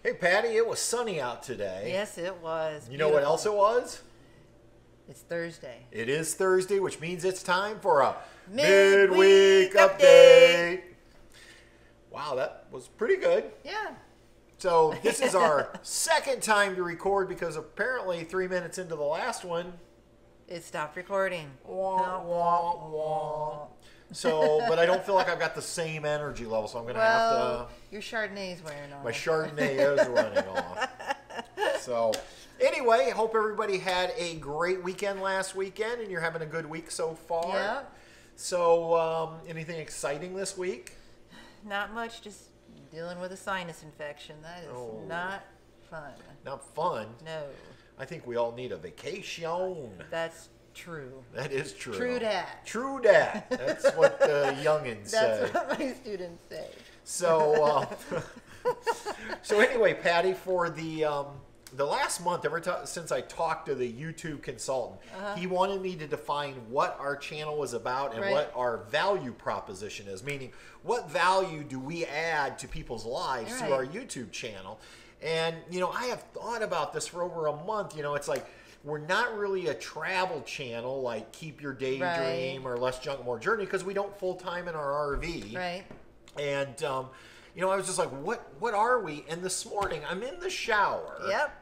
Hey, Patty, it was sunny out today. Yes, it was. You know what else it was? It's Thursday. It is Thursday, which means it's time for a Midweek update. Wow, that was pretty good. Yeah. So this is our second time to record because apparently 3 minutes into the last one, It stopped recording. wah, wah, wah. So, but I don't feel like I've got the same energy level, so I'm going to have to... Your Chardonnay's wearing off. My Chardonnay is running off. So, anyway, hope everybody had a great weekend last weekend, and you're having a good week so far. Yeah. So, anything exciting this week? Not much, just dealing with a sinus infection. That is not fun. Not fun? No. I think we all need a vacation. That's true. That is true. True dat. True dat. That's what the youngins say. That's what my students say. So, so anyway, Patty, for the last month, since I talked to the YouTube consultant, he wanted me to define what our channel was about and what our value proposition is. Meaning, what value do we add to people's lives through our YouTube channel? And, you know, I have thought about this for over a month. You know, it's like, we're not really a travel channel like Keep Your Daydream or Less Junk, More Journey, because we don't full-time in our RV. Right. And, you know, I was just like, what are we? And this morning, I'm in the shower. Yep.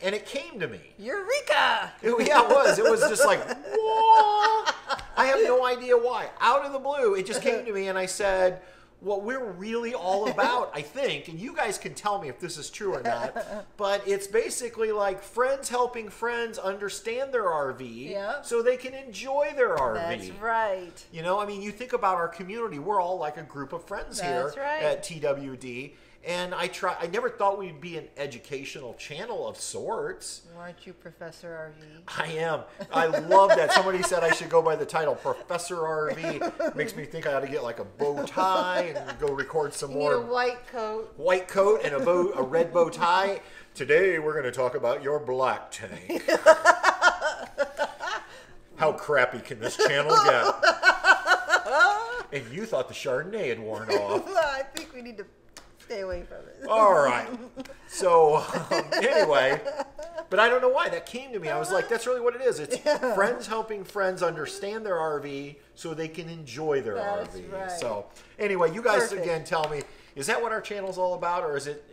And it came to me. Eureka! Yeah, it was. It was just like, whoa! I have no idea why. Out of the blue, it just came to me, and I said, what we're really all about, I think, and you guys can tell me if this is true or not, but it's basically like friends helping friends understand their RV so they can enjoy their RV. That's right. You know, I mean, you think about our community, we're all like a group of friends here at TWD. And I never thought we'd be an educational channel of sorts. Aren't you Professor RV? I am. I love that. Somebody said I should go by the title, Professor RV. Makes me think I ought to get like a bow tie and go record some more. You need a white coat. White coat and a red bow tie. Today we're going to talk about your black tank. How crappy can this channel get? And you thought the Chardonnay had worn off. I think we need to stay away from it. All right. So, anyway, but I don't know why. That came to me. I was like, that's really what it is. It's friends helping friends understand their RV so they can enjoy their RV. Right. So, anyway, you guys again tell me, is that what our channel's all about, or is it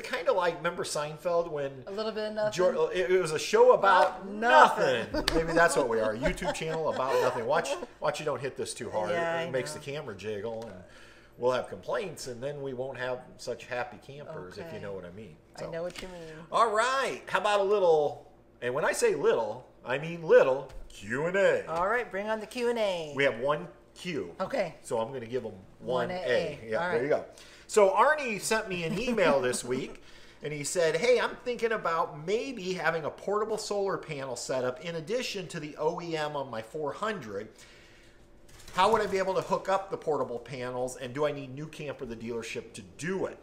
kind of like, remember Seinfeld when a little bit of nothing? It was a show about nothing. Maybe that's what we are. A YouTube channel about nothing. Watch you don't hit this too hard. It makes the camera jiggle, and we'll have complaints, and then we won't have such happy campers, if you know what I mean. So. I know what you mean. All right. How about a little, and when I say little, I mean little, Q&A. All right, bring on the Q&A. We have one Q. Okay. So I'm going to give them one A. Yeah, all right. There you go. So Arnie sent me an email this week, and he said, hey, I'm thinking about maybe having a portable solar panel set up in addition to the OEM on my 400. How would I be able to hook up the portable panels, and do I need New Camp or the dealership to do it?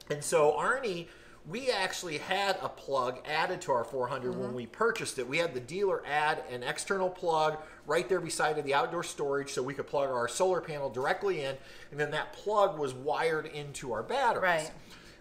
And so, Arnie, we actually had a plug added to our 400 when we purchased it. We had the dealer add an external plug right there beside the outdoor storage so we could plug our solar panel directly in, and then that plug was wired into our batteries. Right.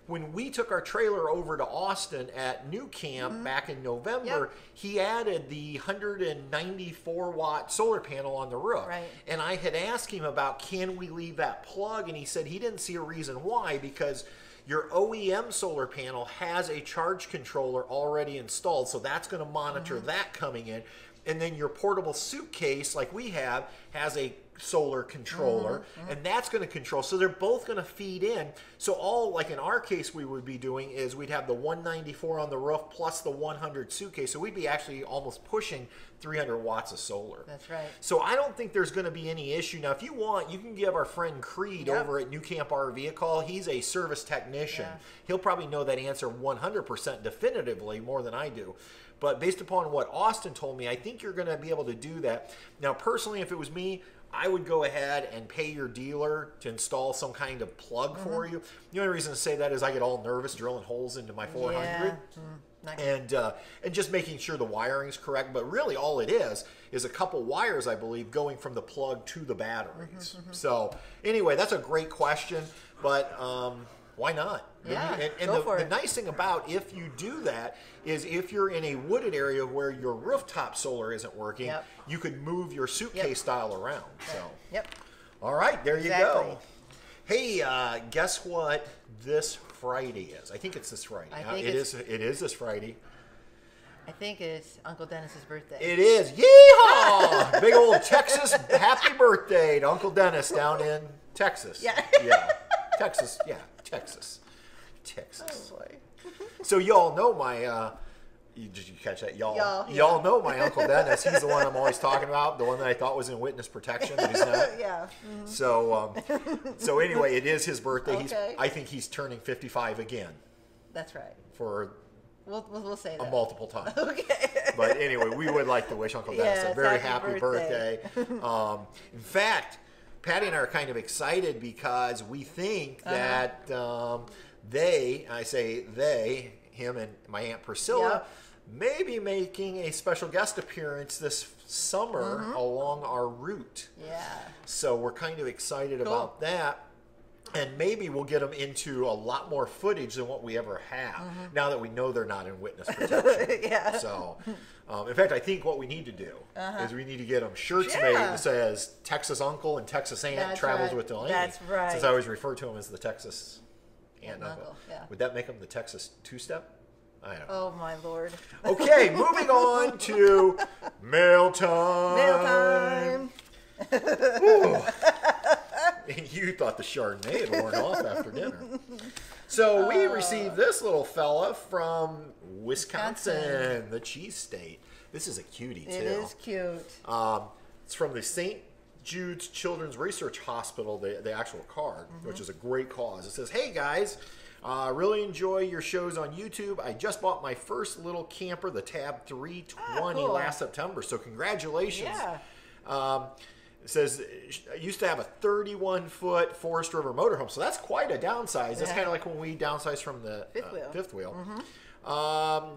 When we took our trailer over to Austin at New Camp back in November, he added the 194-watt solar panel on the roof. Right. And I had asked him about, can we leave that plug? And he said he didn't see a reason why, because your OEM solar panel has a charge controller already installed, so that's going to monitor that coming in. And then your portable suitcase, like we have, has a solar controller, and that's going to control. So they're both going to feed in. So all, like in our case, we would be doing is we'd have the 194 on the roof plus the 100 suitcase. So we'd be actually almost pushing 300 watts of solar. That's right. So I don't think there's going to be any issue. Now, if you want, you can give our friend Creed over at New Camp RV a call. He's a service technician. He'll probably know that answer 100% definitively more than I do. But based upon what Austin told me, I think you're going to be able to do that. Now, personally, if it was me, I would go ahead and pay your dealer to install some kind of plug for you. The only reason to say that is I get all nervous drilling holes into my 400. And just making sure the wiring's correct. But really all it is a couple wires, I believe, going from the plug to the batteries. So anyway, that's a great question. But why not? Yeah, and go for the it. nice thing about if you do that is if you're in a wooded area where your rooftop solar isn't working, Yep. you could move your suitcase style around. So, Yep. all right, there you Exactly. go. Hey, guess what this Friday is? I think it's this Friday. I think it is this Friday. I think it's Uncle Dennis's birthday. It is. Yeehaw! Big old Texas happy birthday to Uncle Dennis down in Texas. Yeah. Yeah. Texas. Yeah. Texas. Texas. Oh, boy. So y'all know my, did you catch that? Y'all know my Uncle Dennis. He's the one I'm always talking about, the one that I thought was in witness protection, but he's not. Yeah. So anyway, it is his birthday. Okay. I think he's turning 55 again That's right. for We'll say a that. multiple time. Okay. But anyway, we would like to wish Uncle Dennis a Yes, very happy happy birthday. In fact, Patty and I are kind of excited because we think that I say they, him and my Aunt Priscilla, may be making a special guest appearance this summer along our route. Yeah. So we're kind of excited about that. And maybe we'll get them into a lot more footage than what we ever have, now that we know they're not in witness protection. Yeah. So, in fact, I think what we need to do is we need to get them shirts made that says Texas Uncle and Texas Aunt That's travels right. with Delaney. That's right. Since I always refer to them as the Texas Aunt and Uncle. Yeah. Would that make them the Texas two-step? I don't know. Oh, my Lord. Okay, moving on to mail time. Mail time. Ooh. And you thought the Chardonnay had worn off after dinner. So we received this little fella from Wisconsin, the cheese state. This is a cutie, too. It is cute. It's from the St. Jude's Children's Research Hospital, the actual card, which is a great cause. It says, hey, guys, really enjoy your shows on YouTube. I just bought my first little camper, the Tab 320, cool. last September, so congratulations. Yeah. It says, I used to have a 31-foot Forest River motorhome, so that's quite a downsize. That's kind of like when we downsized from the fifth wheel.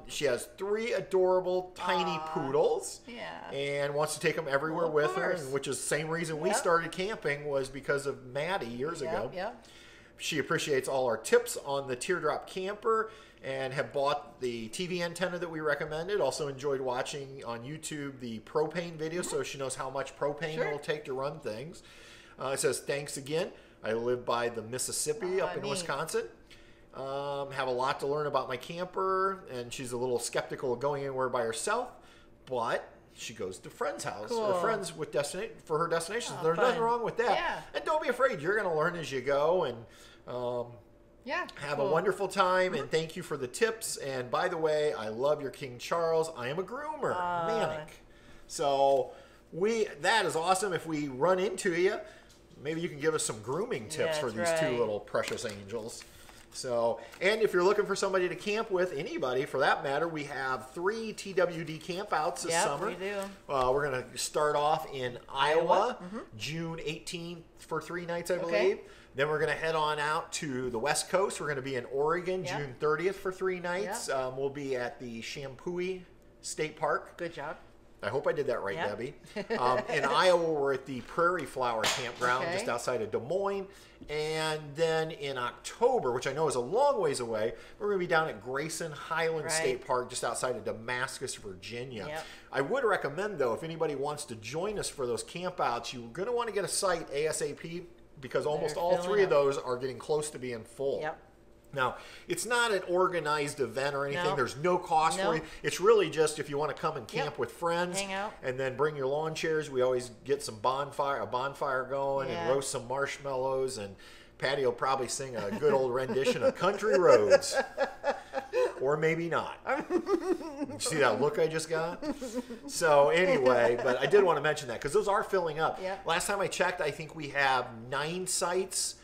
She has 3 adorable tiny poodles, and wants to take them everywhere with her, which is the same reason we started camping was because of Maddie years ago. She appreciates all our tips on the teardrop camper and have bought the TV antenna that we recommended. Also enjoyed watching on YouTube the propane video, so she knows how much propane it will take to run things. It says, thanks again. I live by the Mississippi up in Wisconsin. Have a lot to learn about my camper, and she's a little skeptical of going anywhere by herself, but she goes to friends' house or friends with for her destinations. There's nothing wrong with that. And don't be afraid. You're going to learn as you go, and have a wonderful time, and thank you for the tips. And by the way, I love your King Charles. I am a groomer, Manic. So that is awesome. If we run into you, maybe you can give us some grooming tips for these 2 little precious angels. So, and if you're looking for somebody to camp with, anybody for that matter, we have 3 TWD campouts this summer. We do. We're going to start off in Iowa, June 18th for 3 nights, I believe. Then we're going to head on out to the West Coast. We're going to be in Oregon, June 30th for 3 nights. We'll be at the Shampooey State Park. Good job. I hope I did that right, Debbie. In Iowa, we're at the Prairie Flower Campground just outside of Des Moines. And then in October, which I know is a long ways away, we're going to be down at Grayson Highland State Park just outside of Damascus, Virginia. I would recommend, though, if anybody wants to join us for those campouts, you're going to want to get a site ASAP because almost all 3 of those are getting close to being full. Now, it's not an organized event or anything. There's no cost for you. It's really just if you want to come and camp with friends. Hang out. And then bring your lawn chairs. We always get a bonfire going and roast some marshmallows. And Patty will probably sing a good old rendition of Country Roads. Or maybe not. You see that look I just got? So anyway, but I did want to mention that because those are filling up. Last time I checked, I think we have 9 sites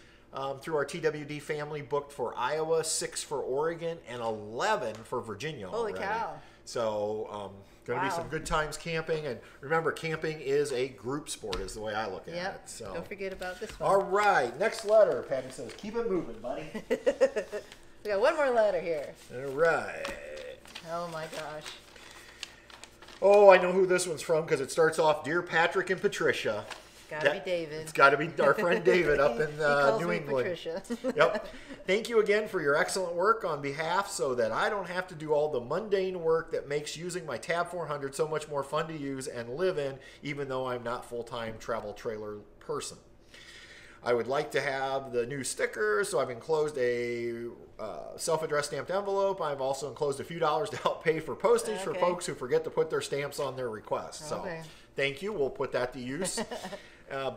through our TWD family booked for Iowa, 6 for Oregon, and 11 for Virginia already. Holy cow. So going to be some good times camping. And remember, camping is a group sport is the way I look at it. So don't forget about this one. All right. Next letter, Patty says, keep it moving, buddy. We got one more letter here. All right. Oh, my gosh. Oh, I know who this one's from because it starts off, Dear Patrick and Patricia. Gotta be David. It's got to be our friend David up in He calls New me England. Patricia. Yep. Thank you again for your excellent work on behalf so that I don't have to do all the mundane work that makes using my Tab 400 so much more fun to use and live in, even though I'm not full-time travel trailer person. I would like to have the new stickers, so I've enclosed a self-addressed stamped envelope. I've also enclosed a few dollars to help pay for postage for folks who forget to put their stamps on their requests. So thank you. We'll put that to use.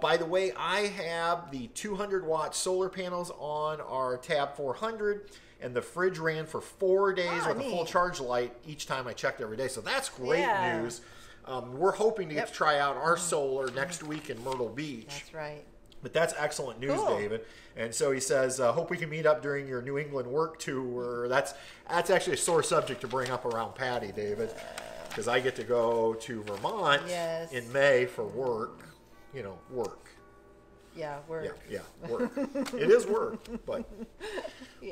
By the way, I have the 200-watt solar panels on our Tab 400, and the fridge ran for 4 days with a full charge light each time I checked every day. So that's great news. We're hoping to get to try out our solar next week in Myrtle Beach. That's right. But that's excellent news, David. And so he says, hope we can meet up during your New England work tour. That's actually a sore subject to bring up around Patty, David, because I get to go to Vermont in May for work. You know, work. Yeah, work. Yeah, work. It is work, but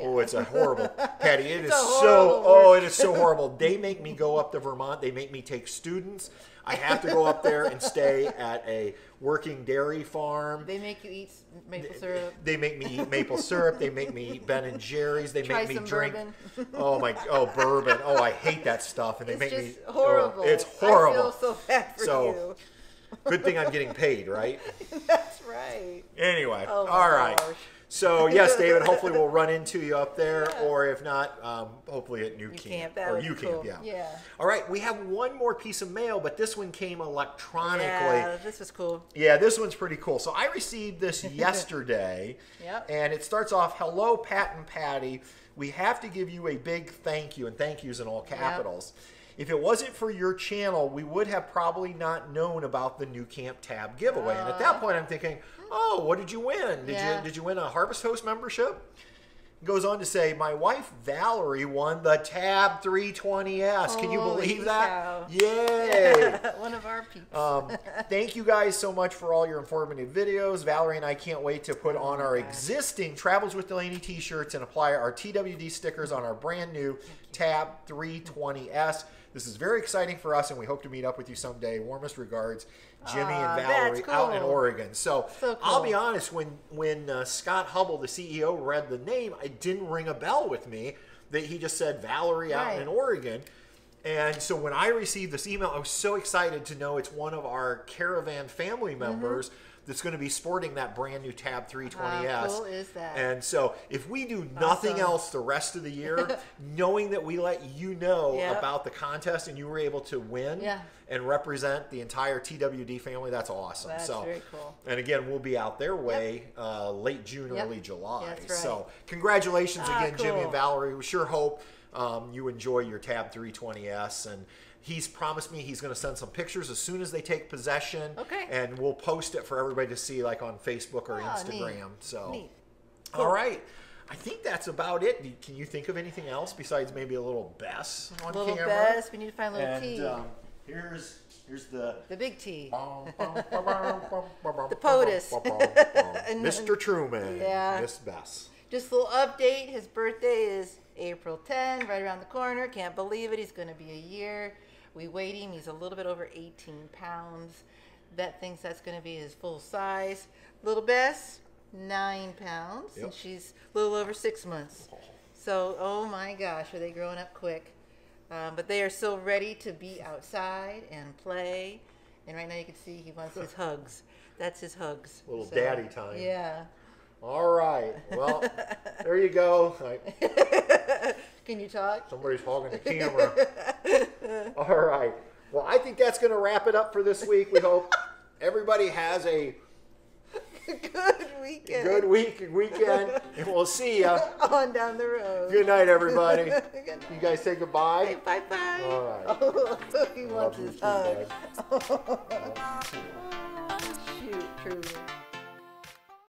oh, it's a horrible, Patty. It is so it is so horrible. They make me go up to Vermont. They make me take students. I have to go up there and stay at a working dairy farm. They make you eat maple syrup. They make me eat maple syrup. They make me eat Ben and Jerry's. They make me drink. Bourbon. Bourbon. Oh, I hate that stuff. And they make me horrible. It's horrible. I feel so bad for you. Good thing I'm getting paid, right? That's right. Anyway, all right. So, yes, David, hopefully we'll run into you up there, or if not, hopefully at New Camp. Or U Camp, yeah. All right, we have one more piece of mail, but this one came electronically. Yeah, this was cool. Yeah, this one's pretty cool. So I received this yesterday, and it starts off, hello, Pat and Patty. We have to give you a big thank you, and thank yous in all capitals. If it wasn't for your channel, we would have probably not known about the New Camp Tab giveaway. And at that point, I'm thinking, oh, what did you win? Did you win a Harvest Host membership? It goes on to say, my wife Valerie won the Tab 320S. Can you believe that? Yay! One of our peeps. Thank you guys so much for all your informative videos. Valerie and I can't wait to put on our existing Travels with Delaney t-shirts and apply our TWD stickers on our brand new Tab 320S. This is very exciting for us, and we hope to meet up with you someday. Warmest regards, Jimmy and Valerie out in Oregon. So cool. I'll be honest, when Scott Hubble, the CEO, read the name, it didn't ring a bell with me that he just said Valerie out in Oregon. And so when I received this email, I was so excited to know it's one of our Caravan family members that's going to be sporting that brand new Tab 320S. How cool is that? And so if we do nothing else the rest of the year, knowing that we let you know about the contest and you were able to win and represent the entire TWD family, that's awesome. That's very cool. And again, we'll be out their way late June, early July. That's right. So congratulations again, Jimmy and Valerie. We sure hope you enjoy your Tab 320S. And he's promised me he's going to send some pictures as soon as they take possession. And we'll post it for everybody to see, like on Facebook or Instagram. Neat. So, cool. All right. I think that's about it. Can you think of anything else besides maybe a little Bess on camera? A little Bess. We need to find a little T. Here's the big T. The POTUS. Mr. Truman. Yeah. Miss Bess. Just a little update. His birthday is April 10, right around the corner. Can't believe it. He's going to be a year. We weighed him. He's a little bit over 18 pounds. Vet thinks that's going to be his full size. Little Bess, 9 pounds. And she's a little over 6 months. So, oh my gosh, are they growing up quick. But they are so ready to be outside and play. And right now you can see he wants his hugs. That's his hugs. Little daddy time. Yeah. All right. Well, there you go. Can you talk? Somebody's hogging the camera. All right. Well, I think that's going to wrap it up for this week. We hope everybody has a good weekend. Good weekend. And we'll see you on down the road. Good night, everybody. Good night. You guys say goodbye. Hey, bye-bye. All right. Oh, he wants his hug. Oh, shoot, truly.